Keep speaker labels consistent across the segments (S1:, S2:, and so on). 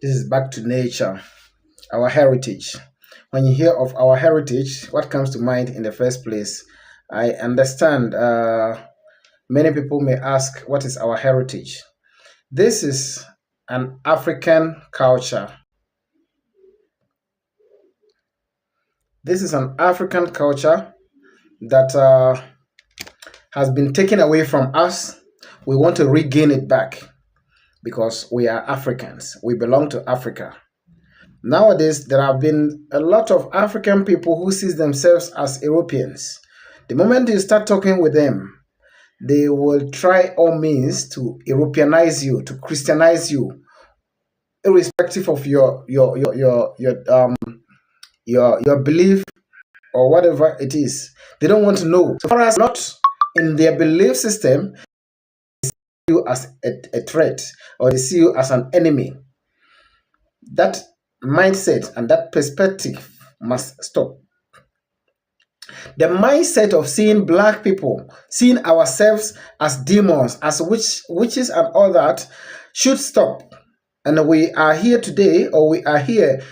S1: This is back to nature, our heritage. When you hear of our heritage, what comes to mind in the first place? I understand many people may ask, what is our heritage? This is an African culture. This is an African culture that has been taken away from us. We want to regain it back because we are Africans. We belong to Africa. Nowadays, there have been a lot of African people who sees themselves as Europeans. The moment you start talking with them, they will try all means to Europeanize you, to Christianize you, irrespective of your belief or whatever it is. They don't want to know. So far as not in their belief system, you as a threat or they see you as an enemy. That mindset and that perspective must stop. The mindset of seeing black people, seeing ourselves as demons, as witches and all that should stop. And we are here today, or we are here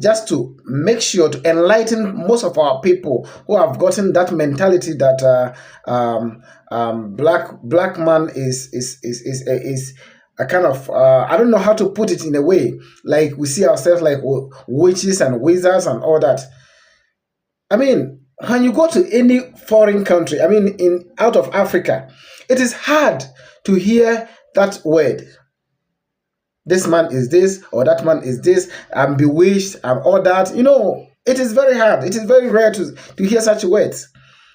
S1: just to make sure to enlighten most of our people who have gotten that mentality that black man is a kind of I don't know how to put it in a way, like we see ourselves like witches and wizards and all that. I mean, when you go to any foreign country, I mean, in out of Africa, it is hard to hear that word. This man is this, or that man is this. I'm bewitched. I'm all that. You know, it is very hard. It is very rare to hear such words.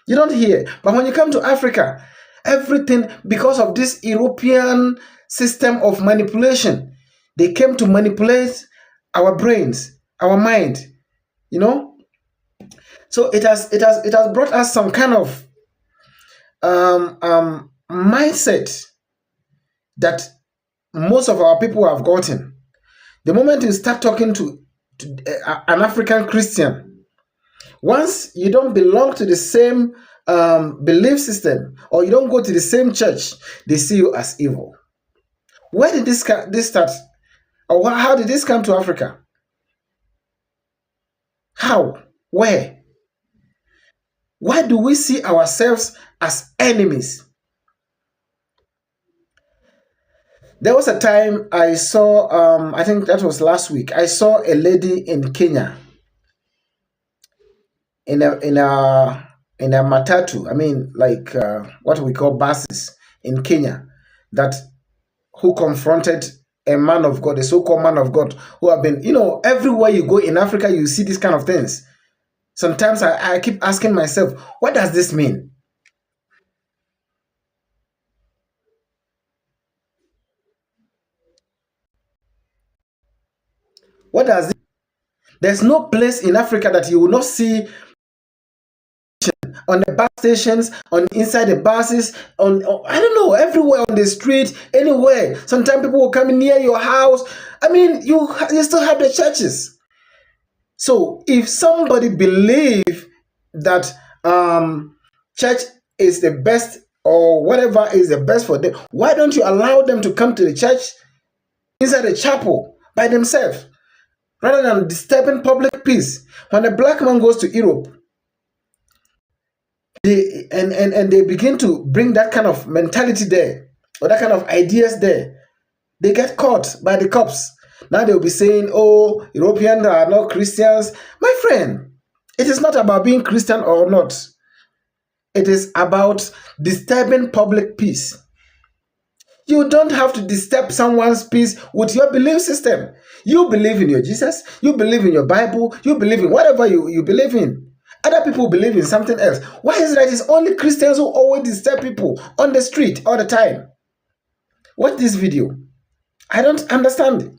S1: You don't hear. But when you come to Africa, everything, because of this European system of manipulation, they came to manipulate our brains, our mind. You know, so it has brought us some kind of mindset that most of our people have gotten. The moment you start talking to an African Christian, once you don't belong to the same belief system or you don't go to the same church, they see you as evil. Where did this start? Or how did this come to Africa? How? Where? Why do we see ourselves as enemies? There was a time I saw, I think that was last week, I saw a lady in Kenya in a matatu. I mean, like what we call buses in Kenya, that who confronted a man of God, a so-called man of God, who have been, everywhere you go in Africa, you see these kind of things. Sometimes I keep asking myself, what does this mean? What does it? There's no place in Africa that you will not see on the bus stations, on inside the buses, on I don't know, everywhere on the street, anywhere. Sometimes people will come near your house. I mean, you still have the churches. So if somebody believe that church is the best or whatever is the best for them, why don't you allow them to come to the church inside the chapel by themselves rather than disturbing public peace? When a black man goes to Europe, they begin to bring that kind of mentality there or that kind of ideas there. They get caught by the cops. Now they'll be saying, oh, Europeans are not Christians. My friend, it is not about being Christian or not. It is about disturbing public peace. You don't have to disturb someone's peace with your belief system. You believe in your Jesus, you believe in your Bible, you believe in whatever you believe in. Other people believe in something else. Why is it that it's only Christians who always disturb people on the street all the time? Watch this video. I don't understand it.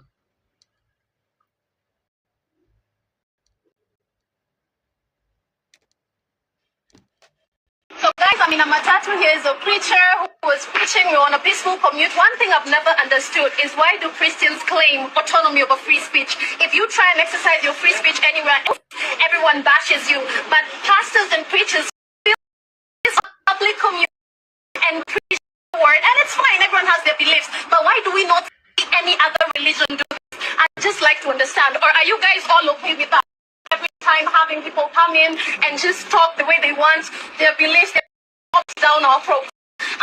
S2: So guys, I'm in a matatu. Here is a preacher who was preaching. We're on a peaceful commute. One thing I've never understood is, why do Christians claim autonomy over free speech? If you try and exercise your free speech anywhere else, everyone bashes you. But pastors and preachers feel this public commute and preach the word. And it's fine, everyone has their beliefs. But why do we not see any other religion do this? I just to understand? Or are you guys all okay with that? Every time having people come in and just talk the way they want, their beliefs, their ups down our program.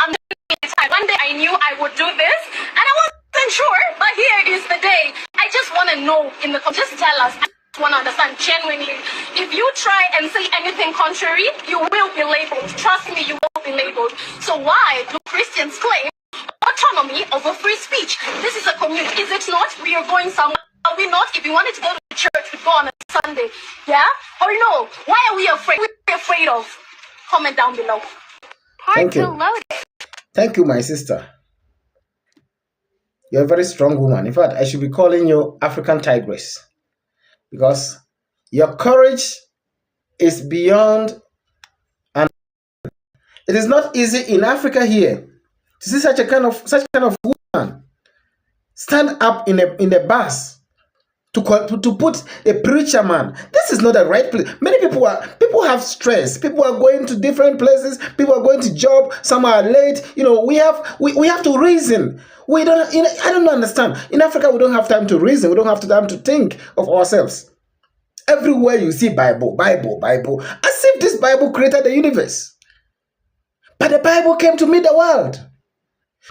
S2: And then one day I knew I would do this, and I wasn't sure, but here is the day. I just want to know in the just tell us. I just want to understand genuinely. If you try and say anything contrary, you will be labeled. Trust me, you will be labeled. So why do Christians claim autonomy over free speech? This is a community, is it not? We are going somewhere. Are we not? If you wanted to go to church, we'd go on a Sunday. Yeah? Or no? Why are we afraid? What are we afraid of? Comment down below.
S1: Thank you. Thank you, my sister. You're a very strong woman. In fact, I should be calling you African Tigress, because your courage is beyond, and it is not easy in Africa here to see such kind of woman stand up in a bus to put a preacher man. This is not the right place. Many people have stress. People are going to different places. People are going to job. Some are late. We have to reason. We don't. I don't understand. In Africa, we don't have time to reason. We don't have time to think of ourselves. Everywhere you see Bible, Bible, Bible, as if this Bible created the universe. But the Bible came to meet the world.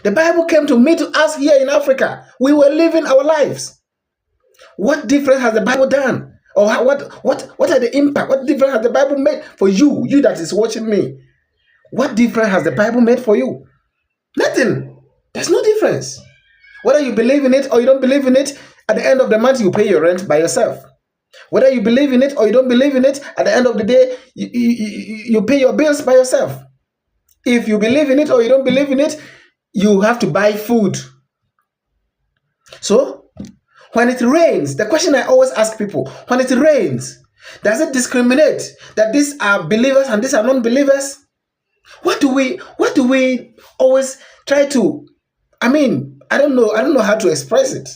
S1: The Bible came to meet us here in Africa. We were living our lives. What difference has the Bible done? Or what are the impact? What difference has the Bible made for you that is watching me? What difference has the Bible made for you? Nothing. There's no difference. Whether you believe in it or you don't believe in it, at the end of the month, you pay your rent by yourself. Whether you believe in it or you don't believe in it, at the end of the day, you pay your bills by yourself. If you believe in it or you don't believe in it, you have to buy food. So, when it rains, the question I always ask people, when it rains, does it discriminate that these are believers and these are non-believers? What do we always try to, I don't know how to express it.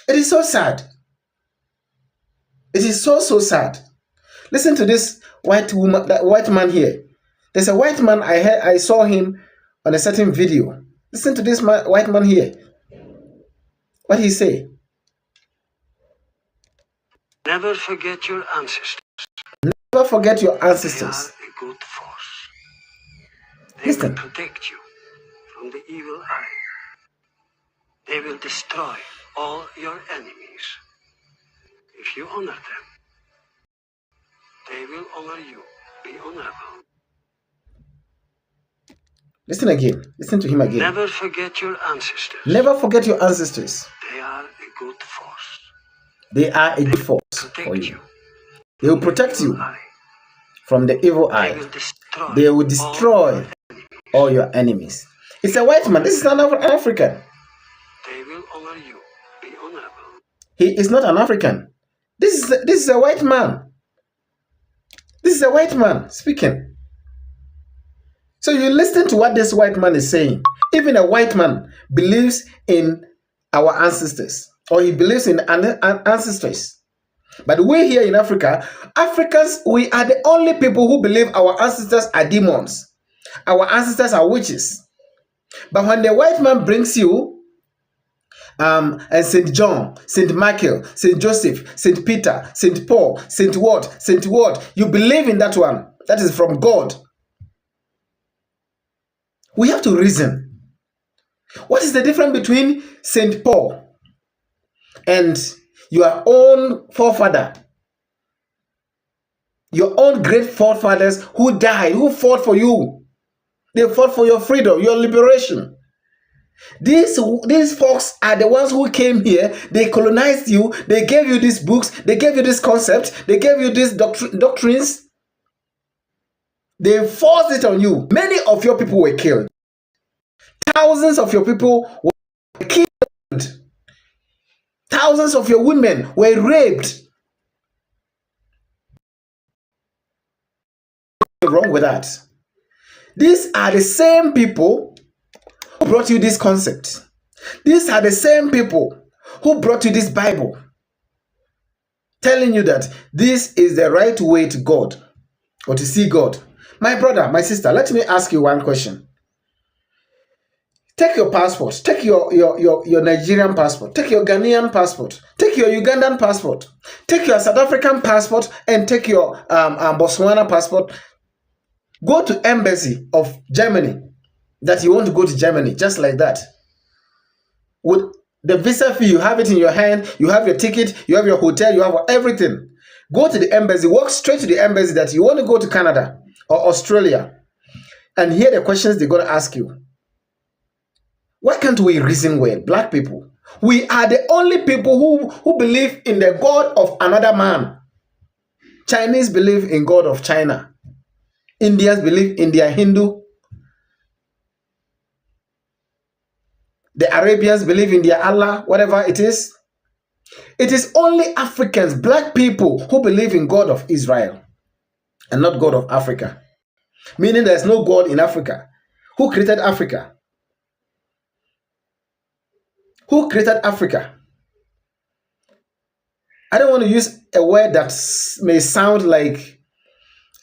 S1: It is so sad. It is so sad. Listen to this white man here. There's a white man, I saw him on a certain video. Listen to this white man here. What he say?
S3: Never forget your ancestors.
S1: Never forget your ancestors.
S3: They are a good force. They
S1: Listen.
S3: will protect you from the evil eye. They will destroy all your enemies. If you honor them, they will honor you. Be honorable.
S1: Listen again. Listen to him again.
S3: Never forget your ancestors.
S1: Never forget your ancestors.
S3: They are a good force.
S1: They are a good force for you. They will protect you from the evil eye. They will destroy all your enemies. It's a white man. This is not an African.
S3: They will honor you. Be honorable.
S1: He is not an African. This is a white man. This is a white man speaking. So you listen to what this white man is saying. Even a white man believes in our ancestors, or he believes in ancestors. But we here in Africa, Africans, we are the only people who believe our ancestors are demons. Our ancestors are witches. But when the white man brings you and St. John, St. Michael, St. Joseph, St. Peter, St. Paul, St. what, you believe in that one. That is from God. We have to reason. What is the difference between St. Paul and your own forefather? Your own great forefathers who died, who fought for you. They fought for your freedom, your liberation. These folks are the ones who came here. They colonized you. They gave you these books. They gave you this concept. They gave you these doctrines. They forced it on you. Many of your people were killed. Thousands of your people were killed. Thousands of your women were raped. What's wrong with that? These are the same people who brought you this concept. These are the same people who brought you this Bible, telling you that this is the right way to God or to see God. My brother, my sister, let me ask you one question. Take your passport. Take your Nigerian passport. Take your Ghanaian passport. Take your Ugandan passport. Take your South African passport and take your Botswana passport. Go to embassy of Germany that you want to go to Germany, just like that. With the visa fee, you have it in your hand, you have your ticket, you have your hotel, you have everything. Go to the embassy, walk straight to the embassy that you want to go to Canada or Australia, and hear the questions they're going to ask you. Why can't we reason well, black people? We are the only people who believe in the God of another man. Chinese believe in God of China. Indians believe in their Hindu. The Arabians believe in their Allah, whatever it is. It is only Africans, black people, who believe in God of Israel and not God of Africa. Meaning there's no God in Africa. Who created Africa? Who created Africa? I don't want to use a word that may sound like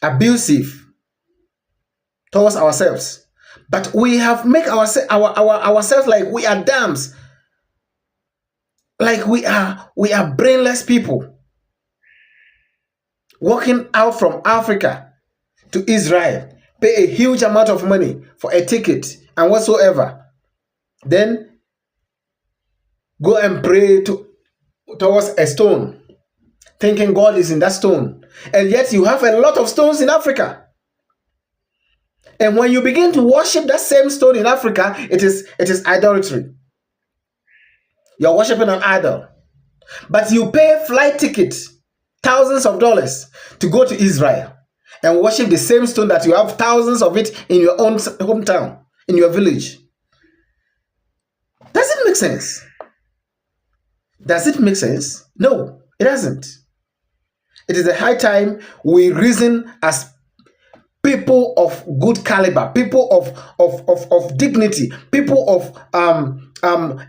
S1: abusive towards ourselves, but we have made ourselves like we are dams, like we are brainless people walking out from Africa to Israel, pay a huge amount of money for a ticket and whatsoever, then go and pray towards a stone, thinking God is in that stone. And yet you have a lot of stones in Africa. And when you begin to worship that same stone in Africa, it is idolatry. You're worshiping an idol. But you pay flight tickets, thousands of dollars, to go to Israel and worship the same stone that you have thousands of it in your own hometown, in your village. Does it make sense? Does it make sense? No, it doesn't. It is a high time we reason as people of good caliber, people of dignity, people of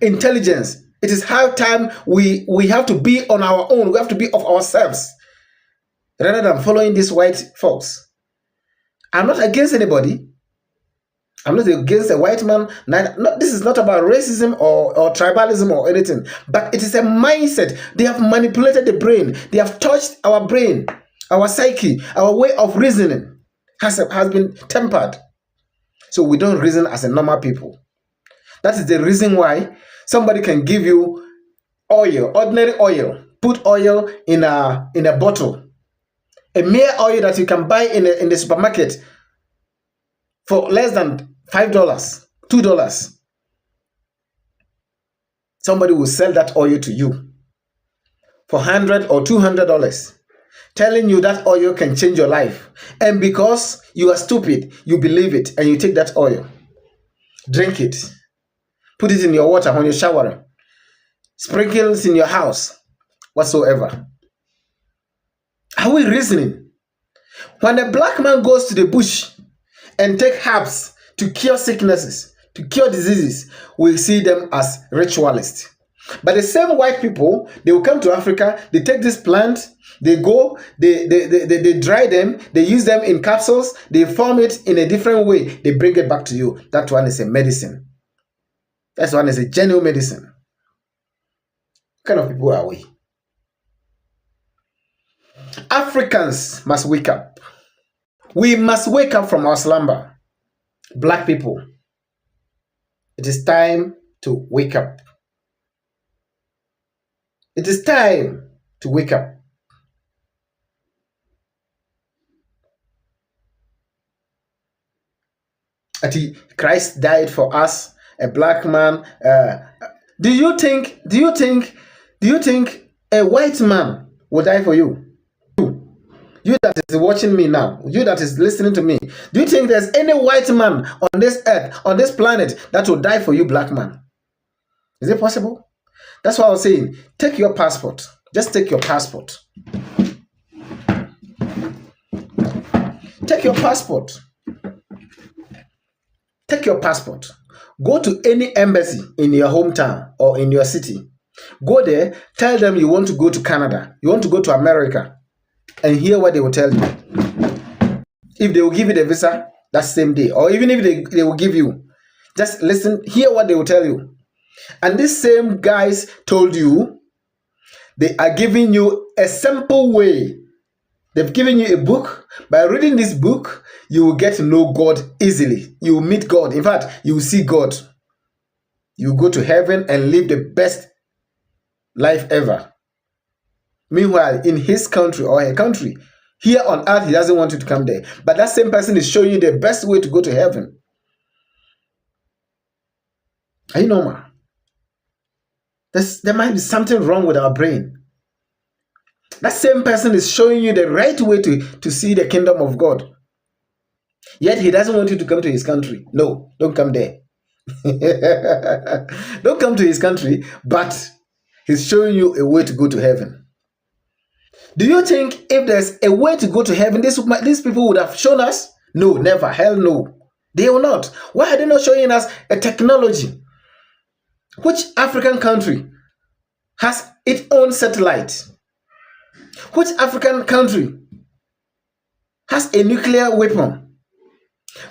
S1: intelligence. It is high time we have to be on our own. We have to be of ourselves rather than following these white folks. I'm not against anybody. I'm not against a white man. This is not about racism or tribalism or anything, but it is a mindset. They have manipulated the brain. They have touched our brain, our psyche, our way of reasoning has been tempered. So we don't reason as a normal people. That is the reason why somebody can give you oil, ordinary oil, put oil in a bottle, a mere oil that you can buy in the supermarket for less than $5, $2. Somebody will sell that oil to you for $100 or $200, telling you that oil can change your life. And because you are stupid, you believe it and you take that oil, drink it, put it in your water when you're showering, sprinkle it in your house, whatsoever. Are we reasoning? When a black man goes to the bush and take herbs to cure sicknesses, to cure diseases, we see them as ritualists. But the same white people, they will come to Africa, they take this plant, they go, they dry them, they use them in capsules, they form it in a different way, they bring it back to you. That one is a medicine. That one is a genuine medicine. What kind of people are we? Africans must wake up. We must wake up from our slumber. Black people, it is time to wake up. It is time to wake up. Christ died for us, a black man. Do you think a white man will die for you? You that is watching me now, you that is listening to me, do you think there's any white man on this earth, on this planet, that will die for you, black man? Is it possible? That's what I was saying. Take your passport. Just take your passport. Take your passport. Take your passport. Go to any embassy in your hometown or in your city. Go there, tell them you want to go to Canada, you want to go to America, and hear what they will tell you. If they will give you the visa that same day, or even if they will give you, Just listen, hear what they will tell you. And these same guys told you they are giving you a simple way. They've given you a book. By reading this book, you will get to know God easily. You will meet God. In fact, you will see God. You will go to heaven and live the best life ever. Meanwhile, in his country or her country, here on earth, he doesn't want you to come there. But that same person is showing you the best way to go to heaven. Are you normal? There might be something wrong with our brain. That same person is showing you the right way to see the kingdom of God. Yet he doesn't want you to come to his country. No, don't come there. Don't come to his country, but he's showing you a way to go to heaven. Do you think if there's a way to go to heaven, these people would have shown us? No, never. Hell no. They will not. Why are they not showing us a technology? Which African country has its own satellite? Which African country has a nuclear weapon?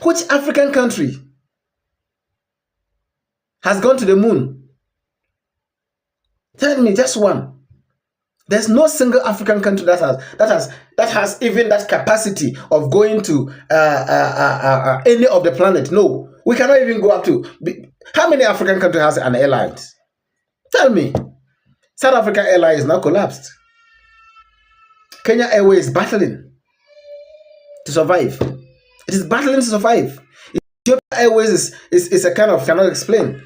S1: Which African country has gone to the moon? Tell me just one. There's no single African country that has even that capacity of going to any of the planet. No, we cannot even go up to. How many African countries has an airline? Tell me. South Africa Airlines is now collapsed. Kenya Airways is battling to survive. It is battling to survive. Ethiopia Airways is a kind of cannot explain.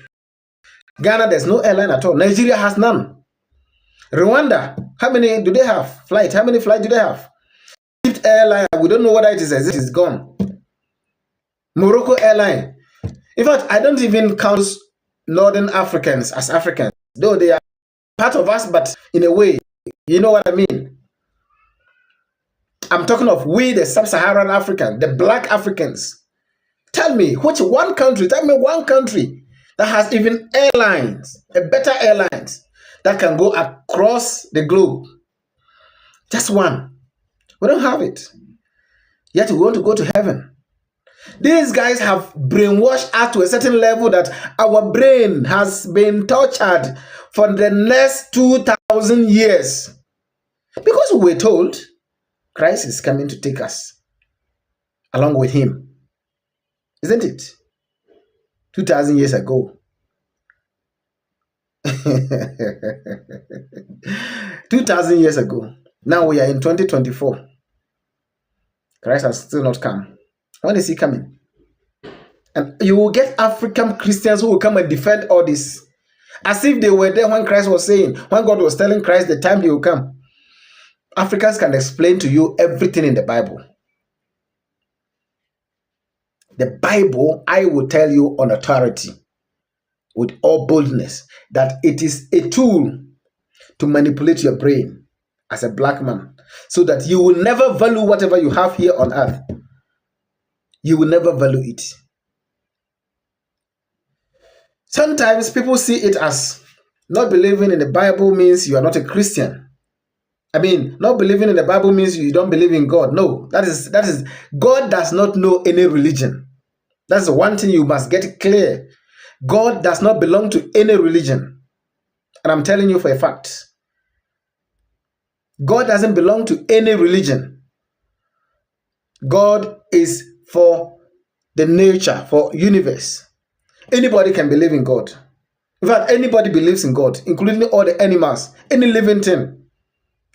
S1: Ghana, there's no airline at all. Nigeria has none. Rwanda, how many do they have? Flight? How many flights do they have? Egypt Airline, we don't know whether it is gone. Morocco Airline. In fact, I don't even count Northern Africans as Africans, though they are part of us, but in a way, you know what I mean. I'm talking of we, the sub-Saharan African, the black Africans. Tell me, which one country, tell me one country that has even airlines, a better airlines, that can go across the globe. Just one. We don't have it. Yet we want to go to heaven. These guys have brainwashed us to a certain level that our brain has been tortured for the next 2,000 years. Because we were told Christ is coming to take us along with him. Isn't it? 2,000 years ago. 2,000 years ago. Now we are in 2024. Christ has still not come. When is he coming? And you will get African Christians who will come and defend all this. As if they were there when Christ was saying, when God was telling Christ the time he will come. Africans can explain to you everything in the Bible. The Bible, I will tell you on authority, with all boldness, that it is a tool to manipulate your brain as a black man, so that you will never value whatever you have here on earth. You will never value it. Sometimes people see it as not believing in the Bible means you are not a Christian. I mean, not believing in the Bible means you don't believe in God. No, that is God does not know any religion. That's the one thing you must get clear. God does not belong to any religion. And I'm telling you for a fact. God doesn't belong to any religion. God is for the nature, for universe. Anybody can believe in God. In fact, anybody believes in God, including all the animals, any living thing.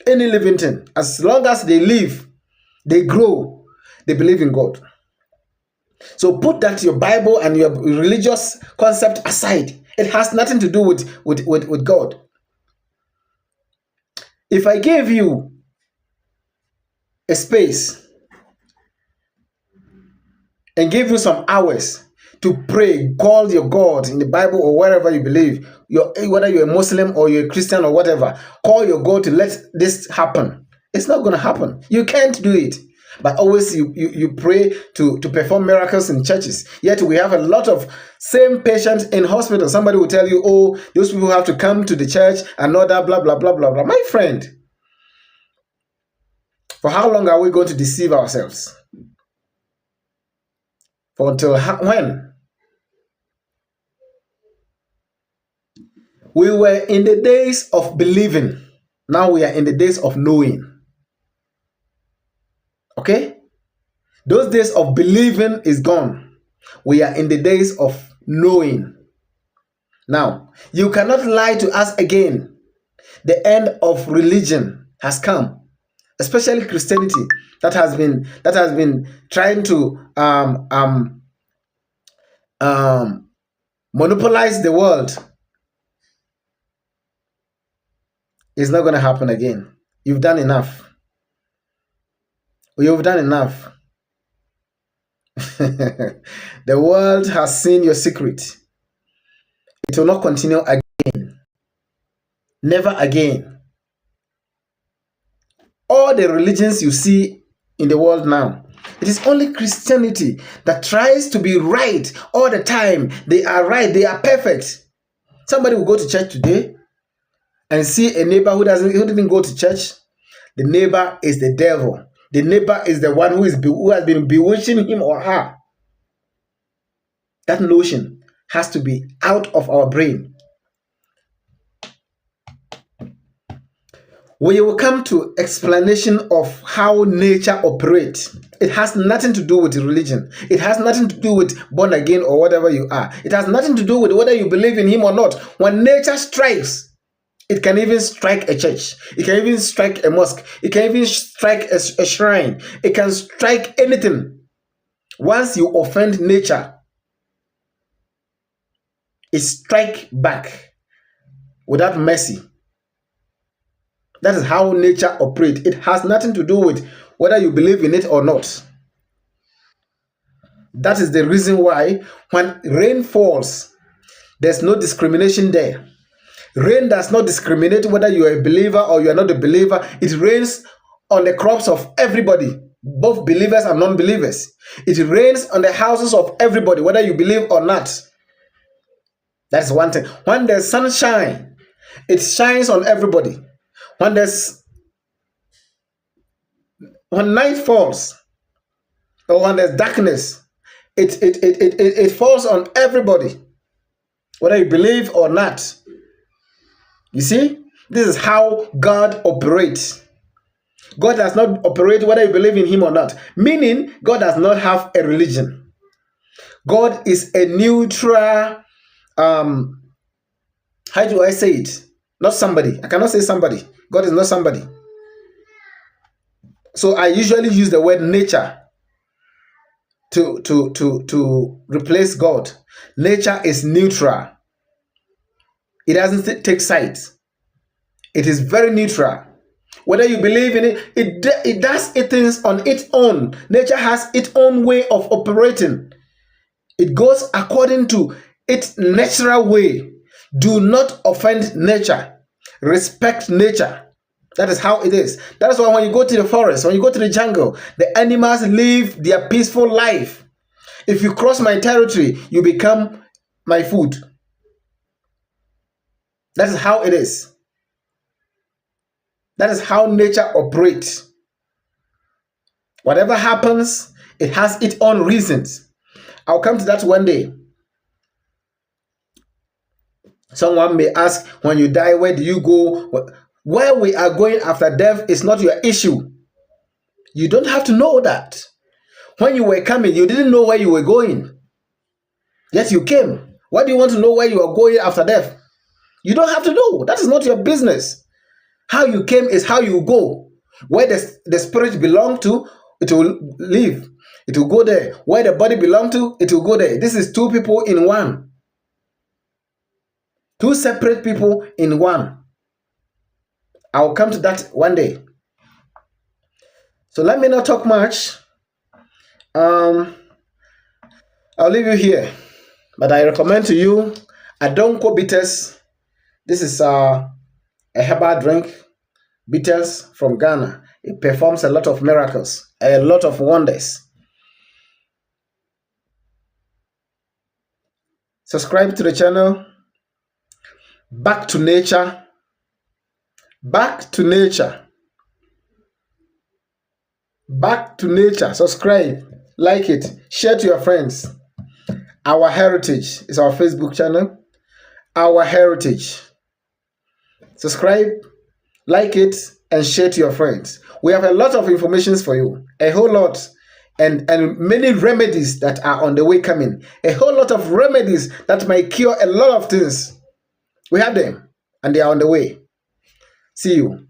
S1: Any living thing. As long as they live, they grow, they believe in God. So put that your Bible and your religious concept aside. It has nothing to do with God. If I gave you a space and give you some hours to pray, call your God in the Bible or wherever you believe, whether you're a Muslim or you're a Christian or whatever, call your God to let this happen. It's not going to happen. You can't do it. But always you pray to perform miracles in churches. Yet we have a lot of same patients in hospital. Somebody will tell you, oh, those people have to come to the church and all that, blah, blah, blah, blah, blah. My friend, for how long are we going to deceive ourselves? For until when? We were in the days of believing. Now we are in the days of knowing. Okay? Those days of believing is gone. We are in the days of knowing. Now, you cannot lie to us again. The end of religion has come, especially Christianity that has been trying to monopolize the world. It's not going to happen again. You've done enough. You've done enough. The world has seen your secret. It will not continue again. Never again. All the religions you see in the world now, it is only Christianity that tries to be right all the time. They are right. They are perfect. Somebody will go to church today and see a neighbor who didn't go to church. The neighbor is the devil. The neighbor is the one who has been bewitching him or her. That notion has to be out of our brain. We will come to explanation of how nature operates. It has nothing to do with religion. It has nothing to do with born again or whatever you are. It has nothing to do with whether you believe in him or not. When nature strikes, it can even strike a church. It can even strike a mosque. It can even strike a shrine. It can strike anything. Once you offend nature, it strikes back without mercy. That is how nature operates. It has nothing to do with whether you believe in it or not. That is the reason why when rain falls, there's no discrimination there. Rain does not discriminate whether you are a believer or you are not a believer. It rains on the crops of everybody, both believers and non-believers. It rains on the houses of everybody, whether you believe or not. That's one thing. When there's sunshine, it shines on everybody. When night falls, or when there's darkness, it falls on everybody, whether you believe or not. You see, this is how God operates. God does not operate whether you believe in him or not. Meaning, God does not have a religion. God is a neutral, how do I say it? Not somebody. I cannot say somebody. God is not somebody. So I usually use the word nature to replace God. Nature is neutral. It doesn't take sides. It is very neutral. Whether you believe in it, it does things on its own. Nature has its own way of operating. It goes according to its natural way. Do not offend nature. Respect nature. That is how it is. That is why when you go to the forest, when you go to the jungle, the animals live their peaceful life. If you cross my territory, you become my food. That is how it is. That is how nature operates. Whatever happens, it has its own reasons. I'll come to that one day. Someone may ask, when you die, where do you go? Where we are going after death is not your issue. You don't have to know that. When you were coming, you didn't know where you were going. Yet you came. Why do you want to know where you are going after death? You don't have to know. That is not your business. How you came is how you go. Where the spirit belongs to, it will live. It will go there. Where the body belongs to, it will go there. This is two people in one. Two separate people in one. I'll come to that one day. So let me not talk much. I'll leave you here. But I recommend to you Adonko Bitters. This is a herbal drink. Bitters from Ghana. It performs a lot of miracles, a lot of wonders. Subscribe to the channel. Back to nature. Back to nature. Back to nature. Subscribe, like it, share to your friends. Our Heritage is our Facebook channel. Our Heritage. Subscribe, like it, and share to your friends. We have a lot of information for you, a whole lot, and many remedies that are on the way coming. A whole lot of remedies that might cure a lot of things. We have them, and they are on the way. See you.